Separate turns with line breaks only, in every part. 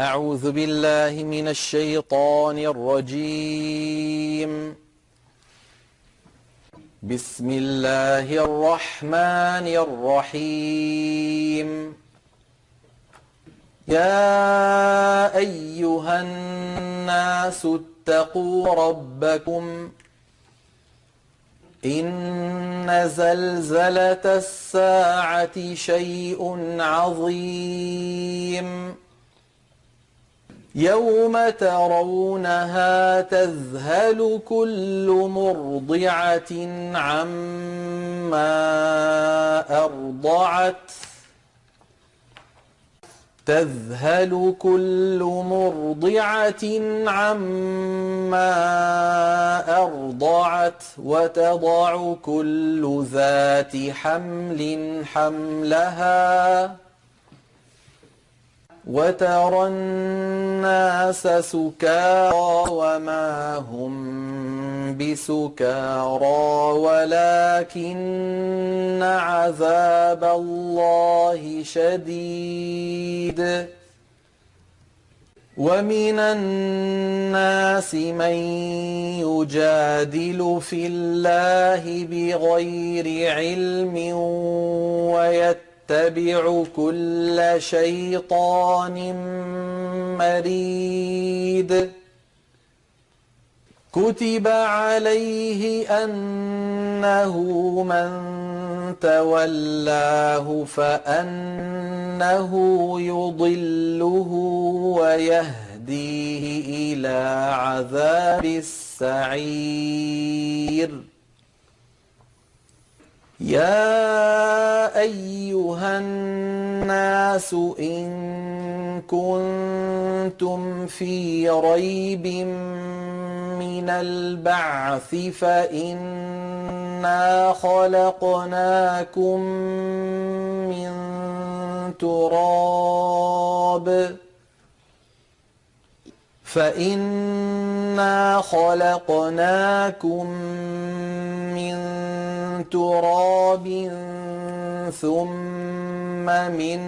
أعوذ بالله من الشيطان الرجيم. بسم الله الرحمن الرحيم. يا أيها الناس اتقوا ربكم إن زلزلة الساعة شيء عظيم يوم ترونها تذهل كل مرضعة عما أرضعت وتضع كل ذات حمل حملها وترى الناس سكارى وما هم بسكارى ولكن عذاب الله شديد. ومن الناس من يجادل في الله بغير علم ويتبع كل شيطان مريد. كتب عليه أنه من تولاه فأنه يضله ويهديه إلى عذاب السعير. يا أيها الناس إن كنتم في ريب من البعث فإنا خلقناكم من تراب ثم من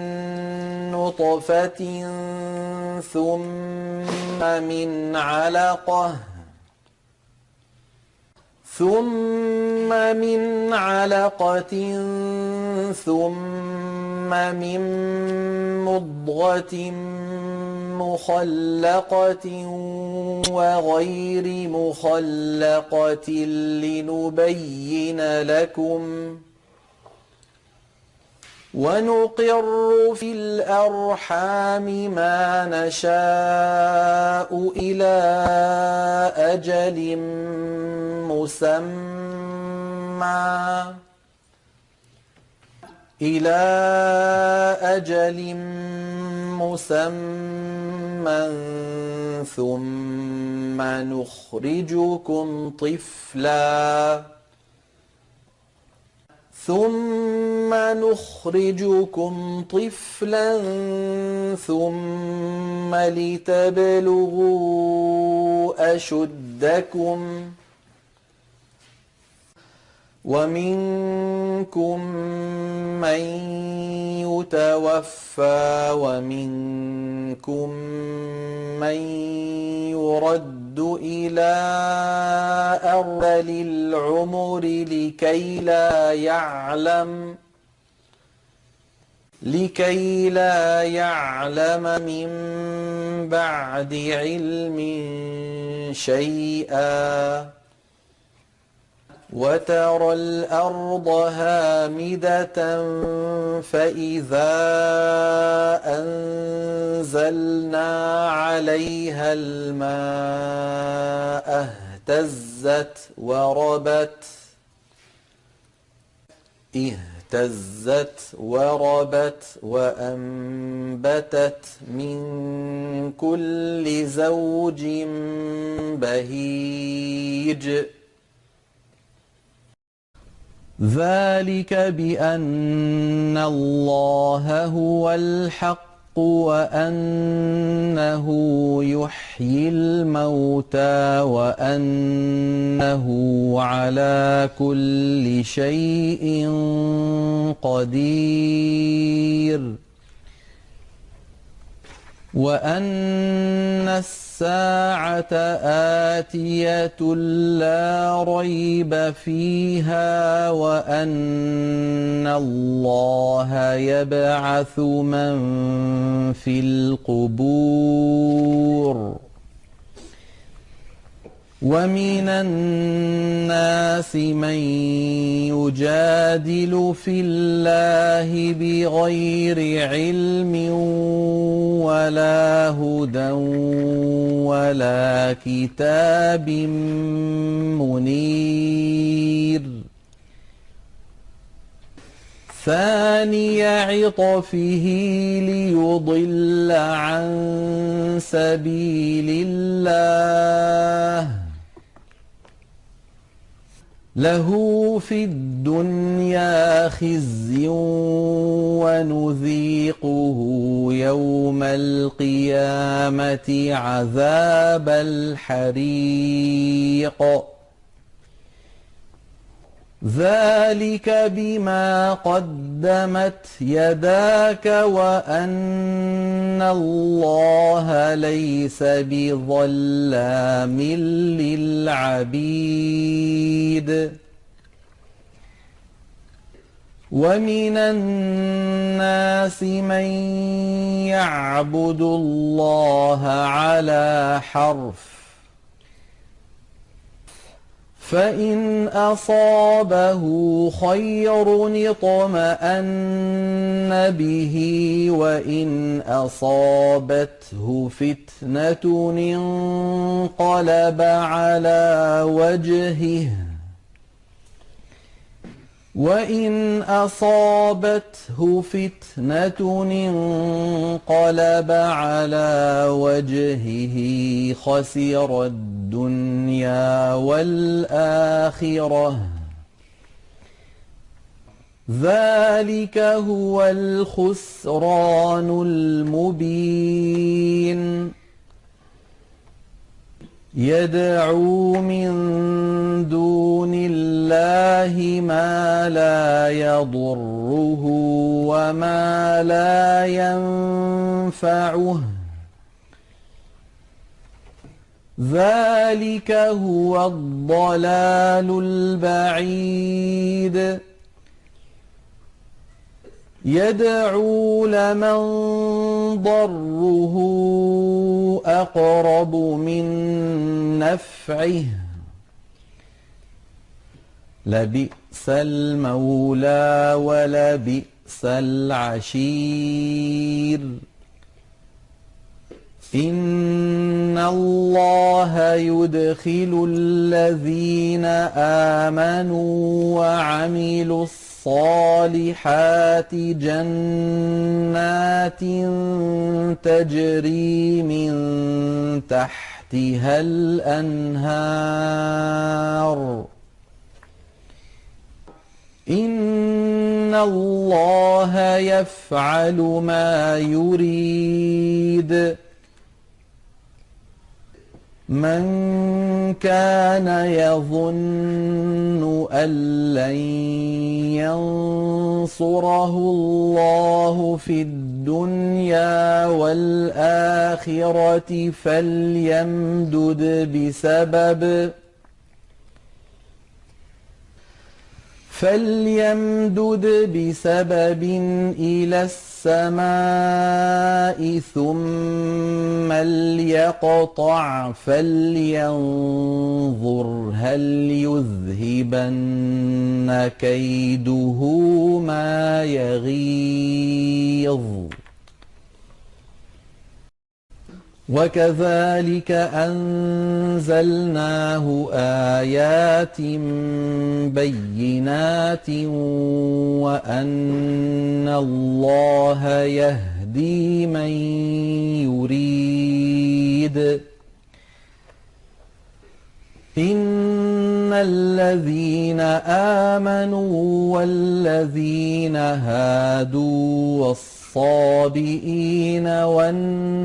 نطفة ثم من علقة ثم من مضغة مخلقة وغير مخلقة لنبين لكم ونقر في الأرحام ما نشاء إلى أجل مسمى ثم نخرجكم طفلا ثم لتبلغوا أشدكم ومنكم من يتوفى ومنكم من يرد إلى أرذل العمر لكي لا يعلم من بعد علم شيئا. وترى الأرض هامدة فإذا أنزلنا عليها الماء اهتزت وربت وأنبتت من كل زوج بهيج. ذلك بأن الله هو الحق وأنه يحيي الموتى وأنه على كل شيء قدير. وأن الساعة آتية لا ريب فيها وأن الله يبعث من في القبور ومن الناس من يجادل في الله بغير علم ولا هدى ولا كتاب منير ثاني عطفه ليضل عن سبيل الله له في الدنيا خزي ونذيقه يوم القيامة عذاب الحريق ذلك بما قدمت يداك وأن الله ليس بظلام للعبيد ومن الناس من يعبد الله على حرف فإن أصابه خير اطمأن به وإن أصابته فتنة انقلب على وجهه وإن أصابته فتنة انقلب على وجهه خسر الدنيا والآخرة ذلك هو الخسران المبين يدعو من دون الله ما لا يضره وما لا ينفعه ذلك هو الضلال البعيد يدعو لمن ضره أقرب من نفعه لبئس المولى ولبئس العشير إن الله يدخل الذين آمنوا وعملوا الصالحات جنات تجري من تحتها الأنهار إن الله يفعل ما يريد من كان يظن أن لن ينصره الله في الدنيا والآخرة فليمدد بسبب إلى السماء ثم ليقطع فلينظر هل يذهبن كيده ما يغيظ وكذلك أنزلناه آيات بينات وأن الله يهدي من يريد إن الذين آمنوا والذين هادوا والصابئين والنصارى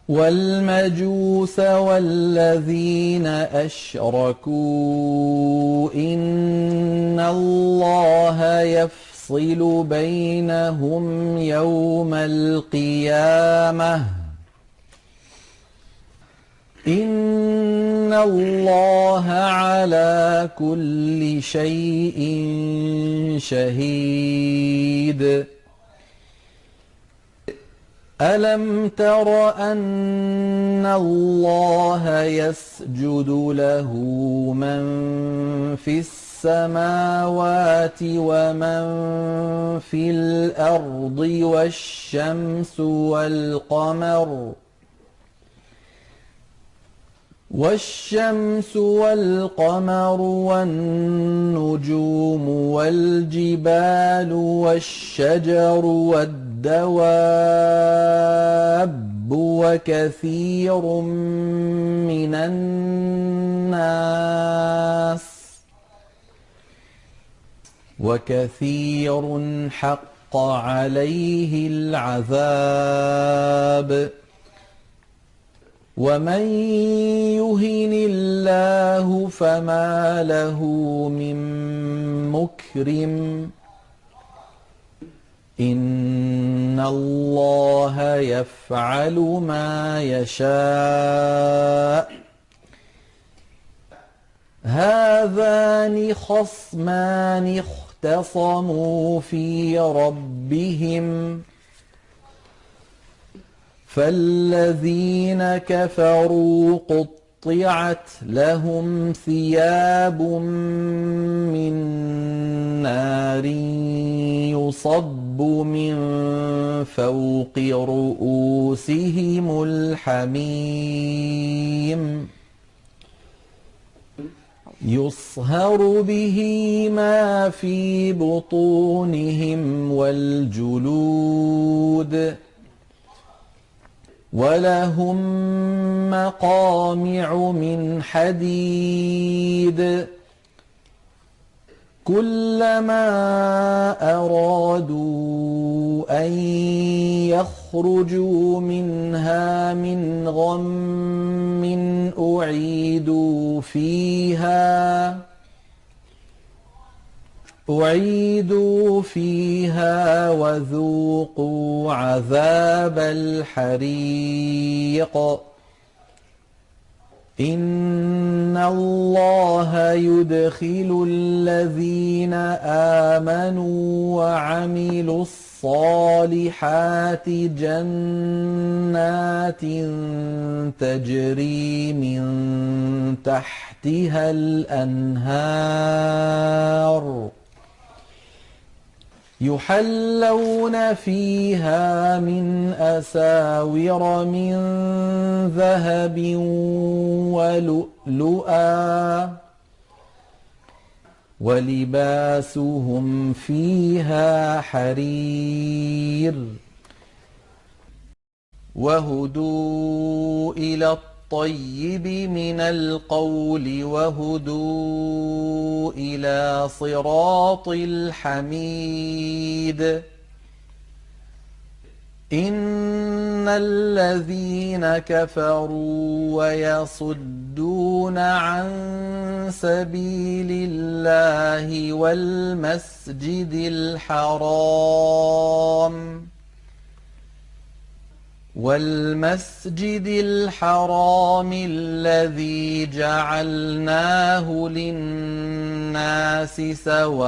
والمجوس والذين أشركوا إن الله يفصل بينهم يوم القيامة إن الله على كل شيء شهيد ألم تر أن الله يسجد له من في السماوات ومن في الأرض والشمس والقمر والنجوم والجبال والشجر والدواب وكثير حق عليه العذاب ومن يهن الله فما له من مكرم إن الله يفعل ما يشاء هذان خصمان اختصموا في ربهم فالذين كفروا قطعت لهم ثياب من نار يصب من فوق رؤوسهم الحميم يصهر به ما في بطونهم والجلود ولهم مقامع من حديد كلما أرادوا أن يخرجوا منها من غم أعيدوا فيها وذوقوا عذاب الحريق إن الله يدخل الذين آمنوا وعملوا الصالحات جنات تجري من تحتها الأنهار يحلون فيها من أساور من ذهب ولؤلؤا ولباسهم فيها حرير وهدوا إلى الطيب من القول وهدوا إلى صراط الحميد إن الذين كفروا ويصدون عن سبيل الله والمسجد الحرام الذي جعلناه للناس سواء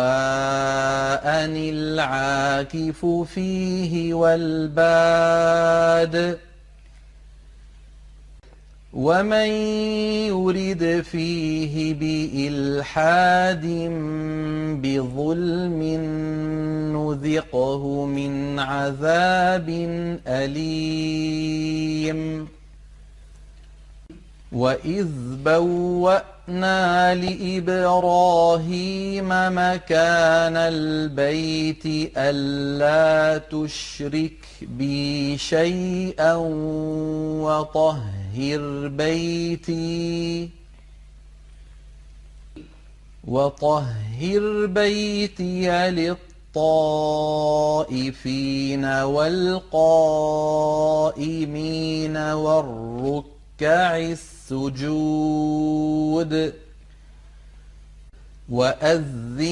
العاكف فيه والباد ومن يرد فيه بإلحاد بظلم نذقه من عذاب أليم وإذ بوأنا لإبراهيم مكان البيت ألا تشرك بي شيئا وطهر بيتي للطائفين والقائمين والركع السجود وأذن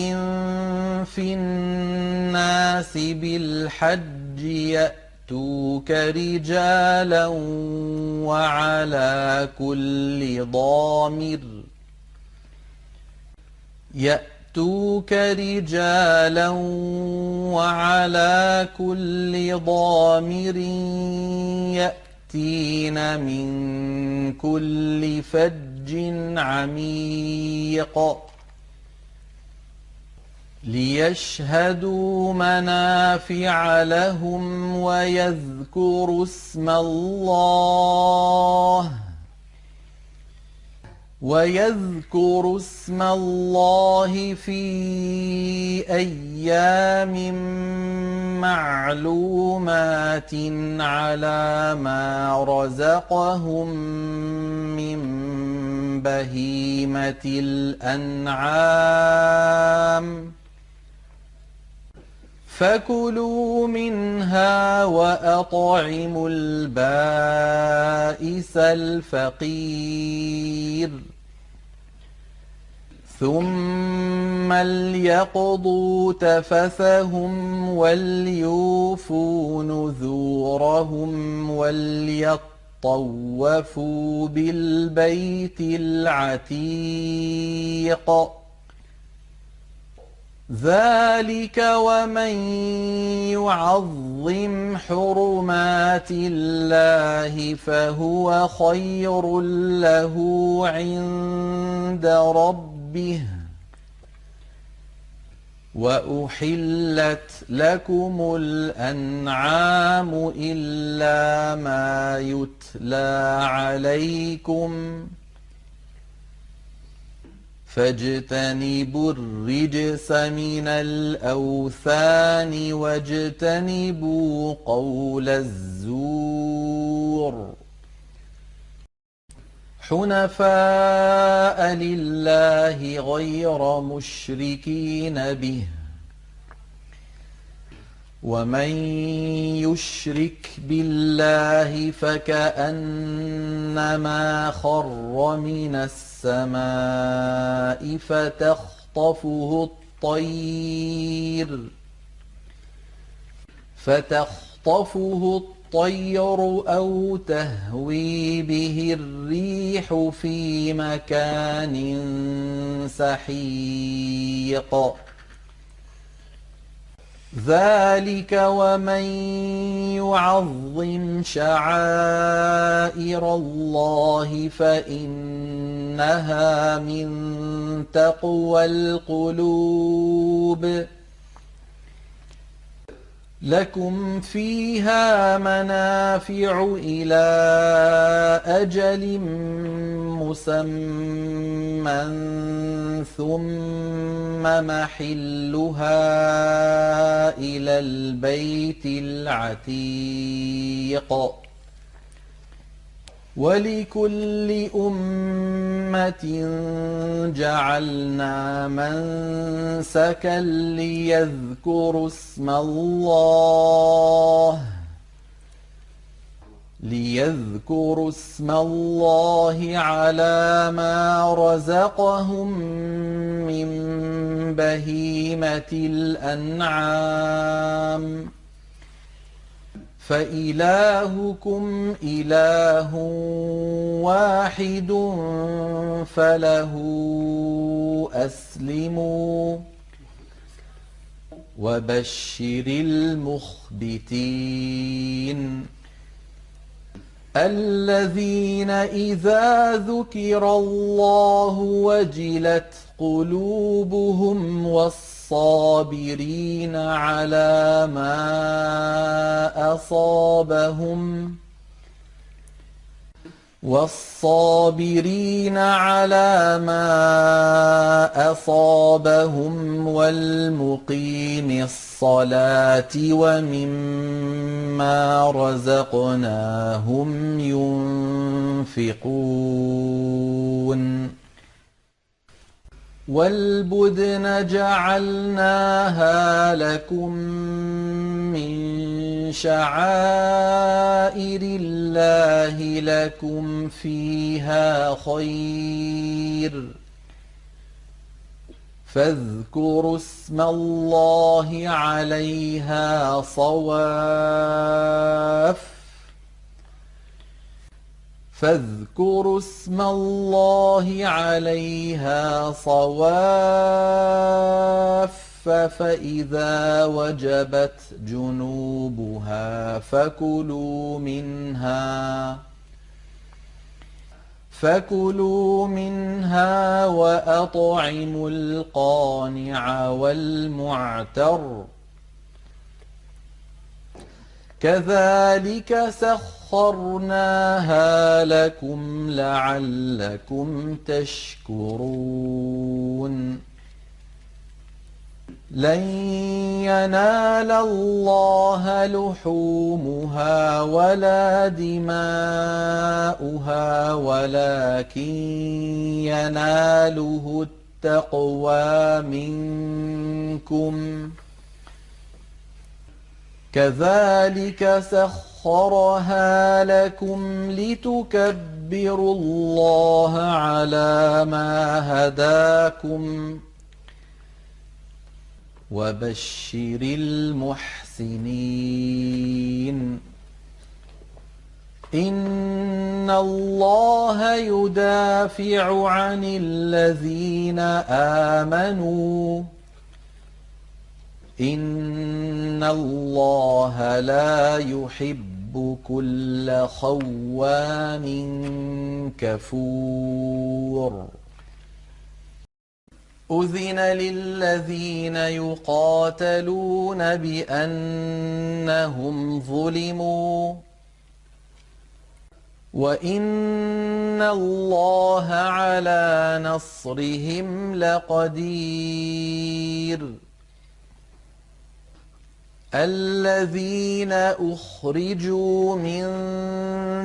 في الناس بالحج يأتوك رجالا وعلى كل ضامر يأتين من كل فج عميق ليشهدوا منافع لهم ويذكروا اسم الله في أيام معلومات على ما رزقهم من بهيمة الأنعام فكلوا منها وأطعموا البائس الفقير ثم ليقضوا تفثهم وليوفوا نذورهم وليطوفوا بالبيت العتيق ذلك ومن يعظم حرمات الله فهو خير له عند ربه وأحلت لكم الأنعام إلا ما يتلى عليكم فاجتنبوا الرجس من الأوثان واجتنبوا قول الزور حنفاء لله غير مشركين به ومن يشرك بالله فكأنما خر من السماء فتخطفه الطير أو تهوي به الريح في مكان سحيق ذلك ومن يعظم شعائر الله فإنها من تقوى القلوب لكم فيها منافع إلى أجل مسمى ثم محلها إلى البيت العتيق ولكل أمة جعلنا منسكا ليذكروا اسم الله على ما رزقهم من بهيمة الأنعام فإلهكم إله واحد فله أسلموا وبشر المخبتين الذين إذا ذكر الله وجلت قلوبهم والصابرين على ما أصابهم والمقيم الصلاة ومما رزقناهم ينفقون والبدن جعلناها لكم من شعائر الله لكم فيها خير فاذكروا اسم الله عليها صواف فاذكروا اسم الله عليها صواف فإذا وجبت جنوبها فكلوا منها وأطعموا القانع والمعتر كذلك سخرناها لكم لعلكم تشكرون لن ينال الله لحومها ولا دماؤها ولكن يناله التقوى منكم كذلك سخرها لكم لتكبروا الله على ما هداكم وبشر المحسنين إن الله يدافع عن الذين آمنوا إن الله لا يحب كل خوان كفور أذن للذين يقاتلون بأنهم ظلموا وإن الله على نصرهم لقدير الذين أخرجوا من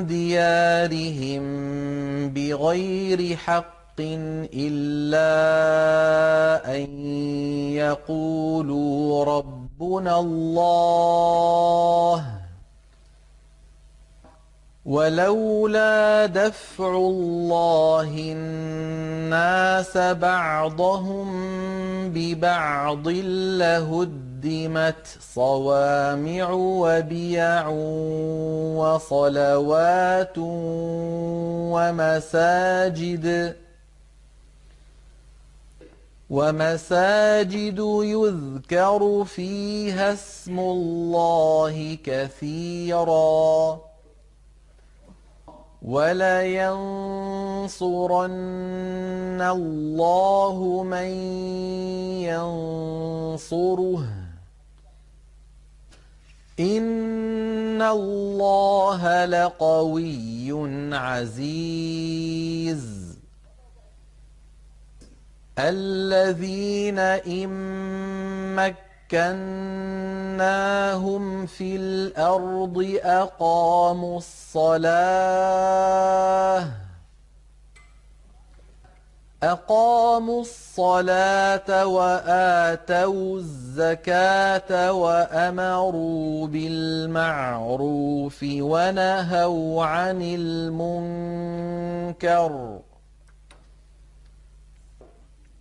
ديارهم بغير حق إلا أن يقولوا ربنا الله ولولا دفع الله الناس بعضهم ببعض لهدمت صوامع وبيع وصلوات ومساجد يذكر فيها اسم الله كثيرا ولينصرن الله من ينصره إن الله لقوي عزيز الذين إن مكناهم في الأرض أقاموا الصلاة وآتوا الزكاة وأمروا بالمعروف ونهوا عن المنكر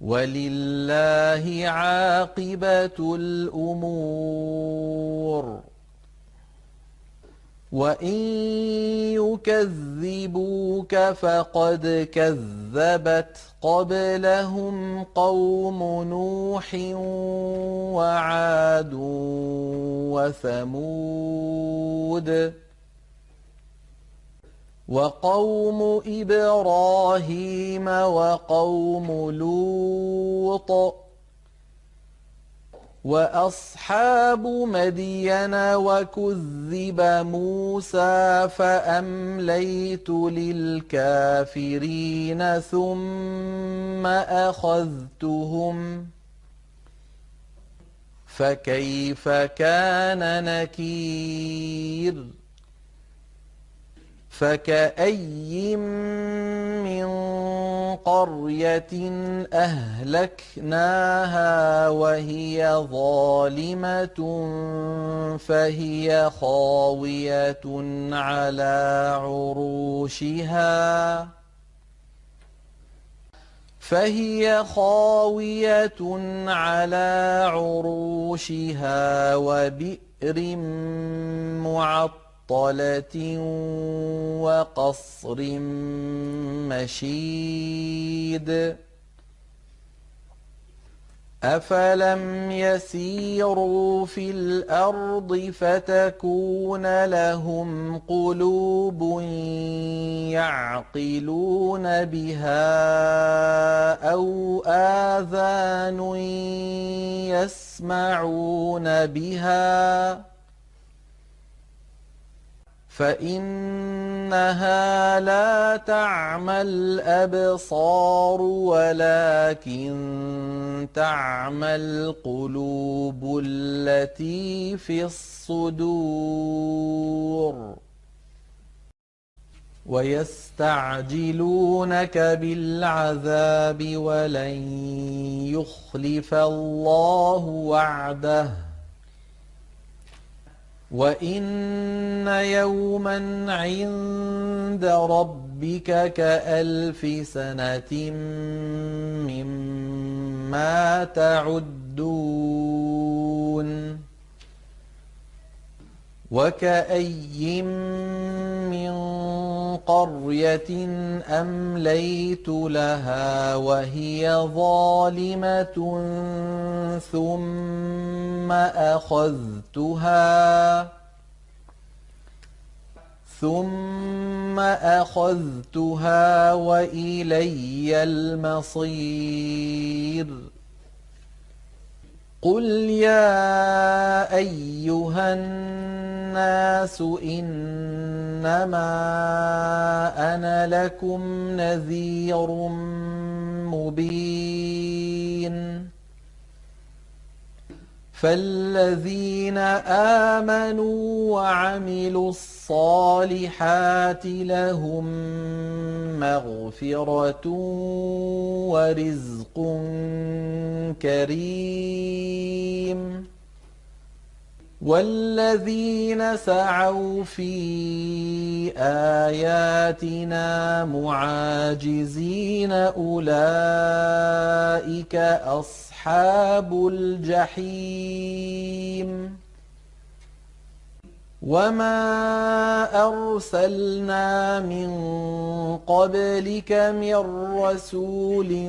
ولله عاقبة الأمور وإن يكذبوك فقد كذبت قبلهم قوم نوح وعاد وثمود وقوم إبراهيم وقوم لوط وأصحاب مدين وكذب موسى فأمليت للكافرين ثم أخذتهم فكيف كان نكير فكأي من قرية أهلكناها وهي ظالمة فهي خاوية على عروشها فهي خاوية على عروشها وبئر معطلة وقصر مشيد أفلم يسيروا في الأرض فتكون لهم قلوب يعقلون بها أو آذان يسمعون بها فإنها لا تعمى الأبصار ولكن تعمى القلوب التي في الصدور ويستعجلونك بالعذاب ولن يخلف الله وعده وإن يوما عند ربك كألف سنة مما تعدون وكأي من قرية أمليت لها وهي ظالمة ثم أخذتها وإلي المصير قل يا أيها الناس إنما أنا لكم نذير مبين فالذين آمنوا وعملوا الصالحات لهم مغفرة ورزق كريم والذين سعوا في آياتنا معاجزين أولئك أصحاب الجحيم وما أرسلنا من قبلك من رسول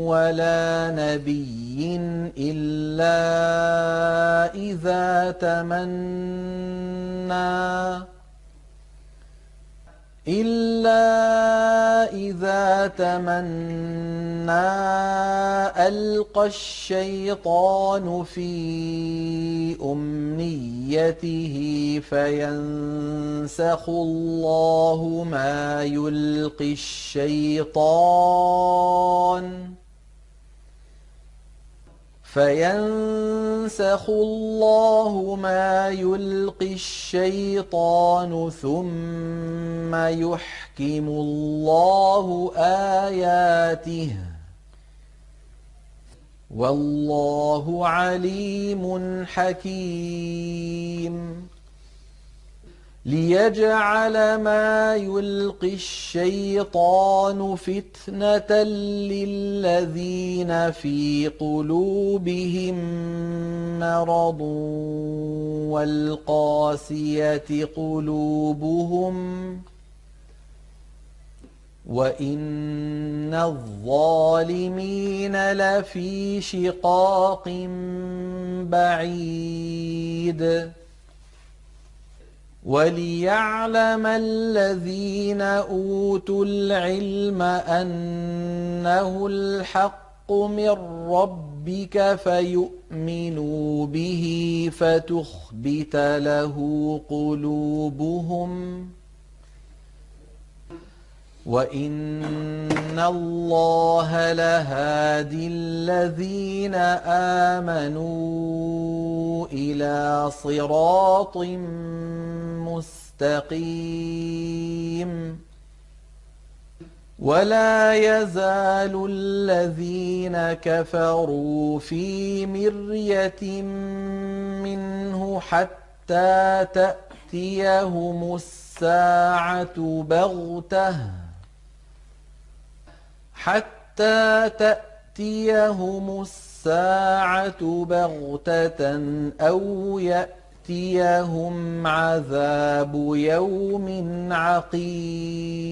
ولا نبي إلا إذا تمنى ألقى الشيطان في أمنيته فينسخ الله ما يلقي الشيطان ثم يحكم الله آياته والله عليم حكيم ليجعل ما يلقي الشيطان فتنة للذين في قلوبهم مرض والقاسية قلوبهم وإن الظالمين لفي شقاق بعيد وليعلم الذين أوتوا العلم أنه الحق من ربك فيؤمنوا به فتخبت له قلوبهم وإن الله لهادي الذين آمنوا إلى صراط مستقيم ولا يزال الذين كفروا في مرية منه حتى تأتيهم الساعة بغتة حتى تأتيهم الساعة بغتة أو يأتيهم عذاب يوم عقيم.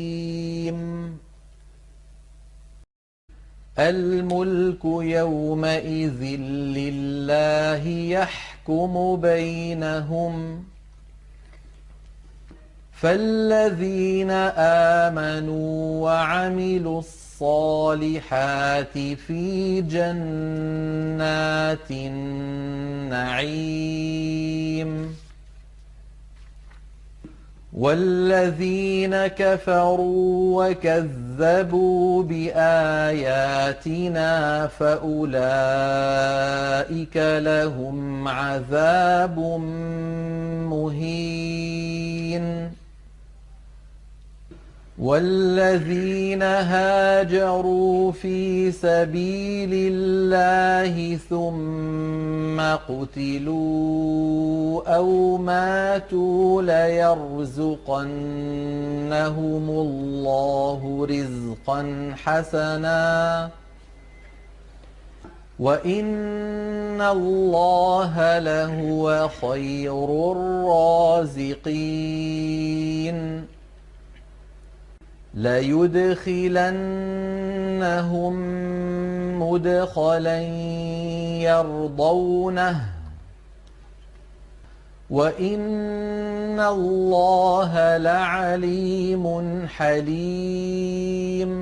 الملك يومئذ لله يحكم بينهم، فالذين آمنوا وعملوا الصالحات في جنات النعيم، والذين كفروا وكذبوا بآياتنا فأولئك لهم عذاب مهين. والذين هاجروا في سبيل الله ثم قتلوا أو ماتوا ليرزقنهم الله رزقا حسنا وإن الله لهو خير الرازقين. ليدخلنهم مدخلا يرضونه وإن الله لعليم حليم.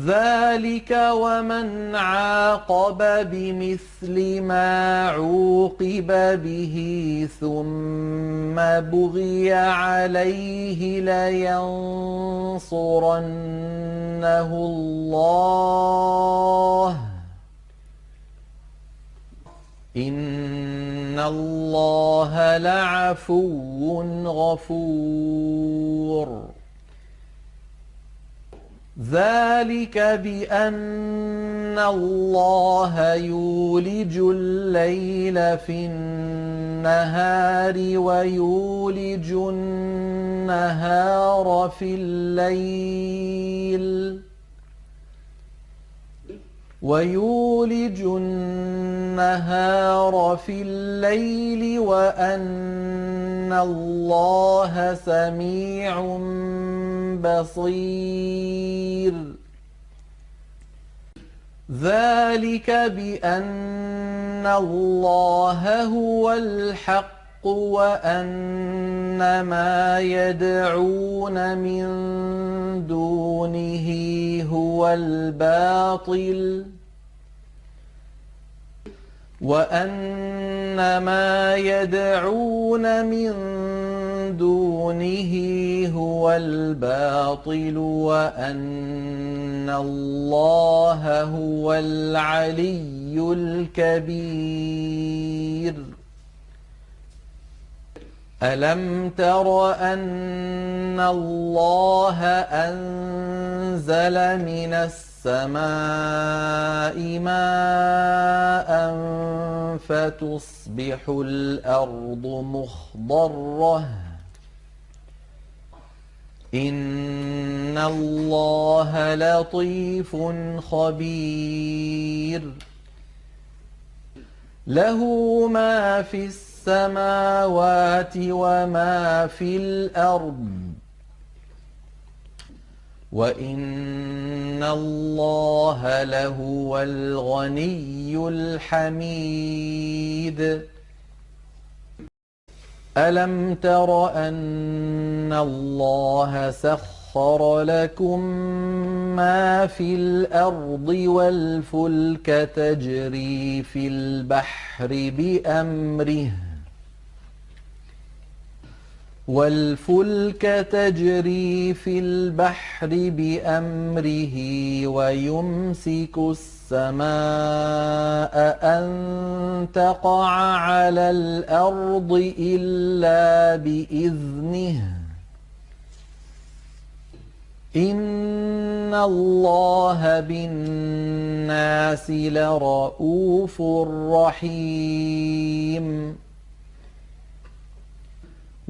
ذلك ومن عاقب بمثل ما عوقب به ثم بغي عليه لينصرنه الله إن الله لعفو غفور. ذلك بأن الله يولج الليل في النهار ويولج النهار في الليل وأن الله سميع بصير. ذلك بأن الله هو الحق وأن ما يدعون من دونه هو الباطل وأن الله هو العلي الكبير. ألم تر أن الله أنزل من السماء ماء فتصبح الأرض مخضرة إن الله لطيف خبير. له ما في السماوات وما في الأرض وإن الله لهو الغني الحميد. ألم تر أن الله سخر لكم ما في الأرض والفلك تجري في البحر بأمره ويمسك السماء أن تقع على الأرض إلا بإذنه إن الله بالناس لرءوف رحيم.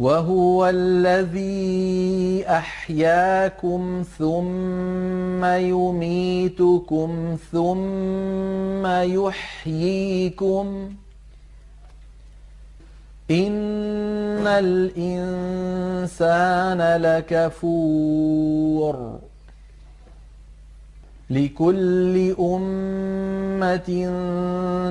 وهو الذي أحياكم ثم يميتكم ثم يحييكم إن الإنسان لكفور لكل أمة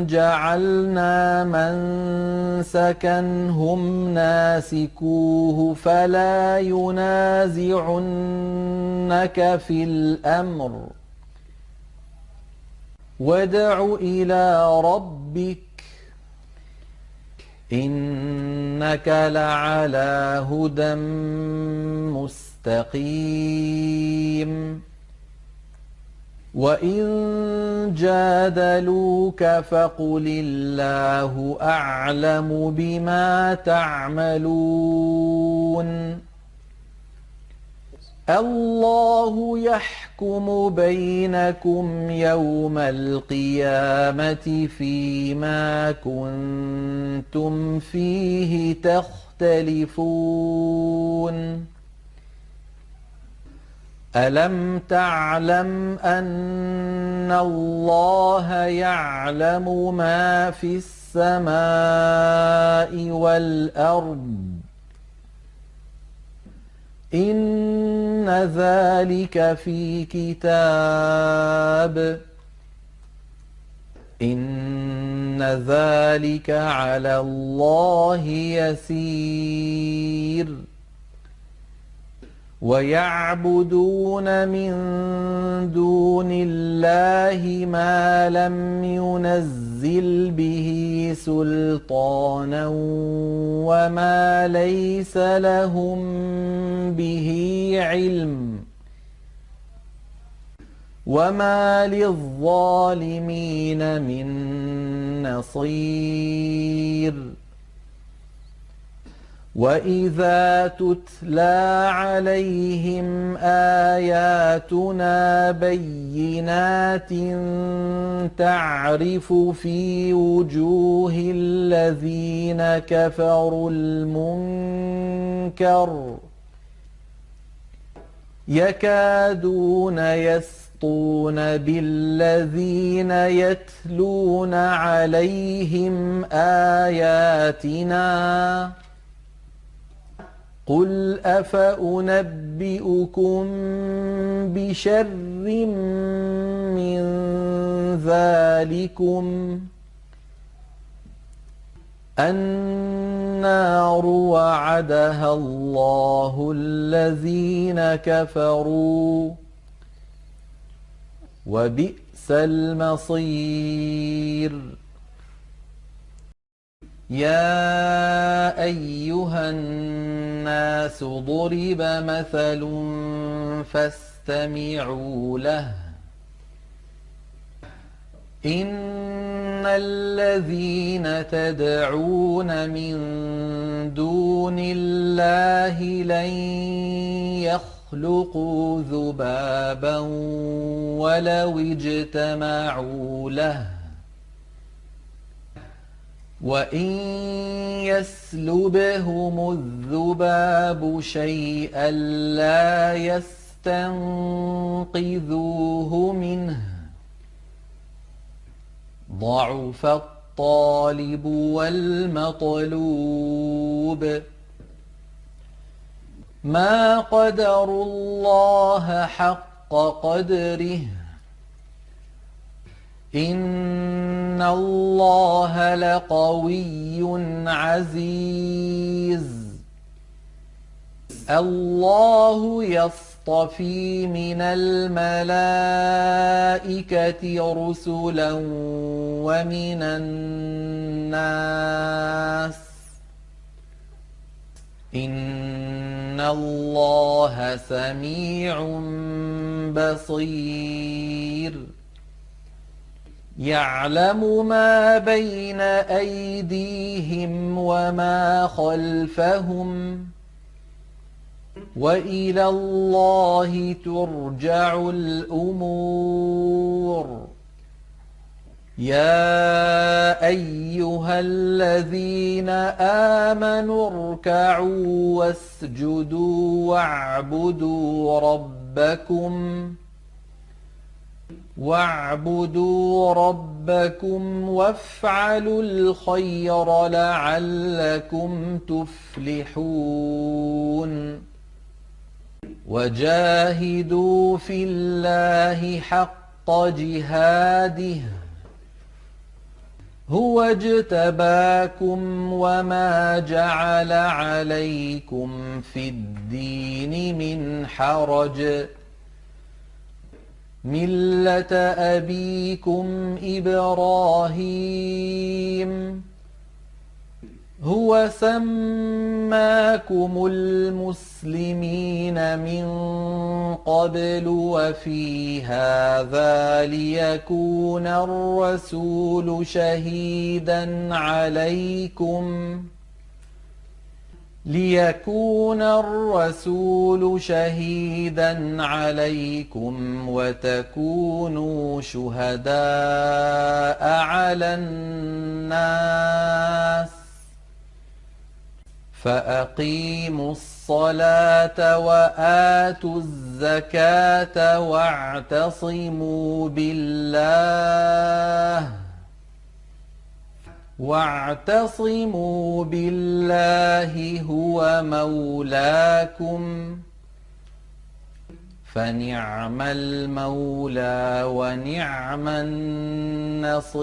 جعلنا منسكا هم ناسكوه فلا ينازعنك في الأمر وادع إلى ربك إنك لعلى هدى مستقيم وإن جادلوك فقل الله أعلم بما تعملون الله يحكم بينكم يوم القيامة فيما كنتم فيه تختلفون ألم تعلم أن الله يعلم ما في السماء والأرض إن ذلك في كتاب إن ذلك على الله يسير ويعبدون من دون الله ما لم ينزل به سلطانا وما ليس لهم به علم وما للظالمين من نصير وإذا تتلى عليهم آياتنا بينات تعرف في وجوه الذين كفروا المنكر يكادون يسطون بالذين يتلون عليهم آياتنا قل أفأنبئكم بشر من ذلكم النار وعدها الله الذين كفروا وبئس المصير يا أيها الناس ضرب مثل فاستمعوا له إن الذين تدعون من دون الله لن يخلقوا ذبابا ولو اجتمعوا له وإن يسلبهم الذباب شيئا لا يستنقذوه منه ضعف الطالب والمطلوب ما قدروا الله حق قدره إن الله لقوي عزيز الله يصطفي من الملائكة رسلا ومن الناس إن الله سميع بصير يعلم ما بين أيديهم وما خلفهم وإلى الله ترجع الأمور يا أيها الذين آمنوا اركعوا واسجدوا واعبدوا ربكم وافعلوا الخير لعلكم تفلحون وجاهدوا في الله حق جهاده هو اجتباكم وما جعل عليكم في الدين من حرج ملة أبيكم إبراهيم هو سماكم المسلمين من قبل وفي هذا ليكون الرسول شهيدا عليكم وتكونوا شهداء على الناس فأقيموا الصلاة وآتوا الزكاة واعتصموا بالله هو مولاكم فنعم المولى ونعم النصير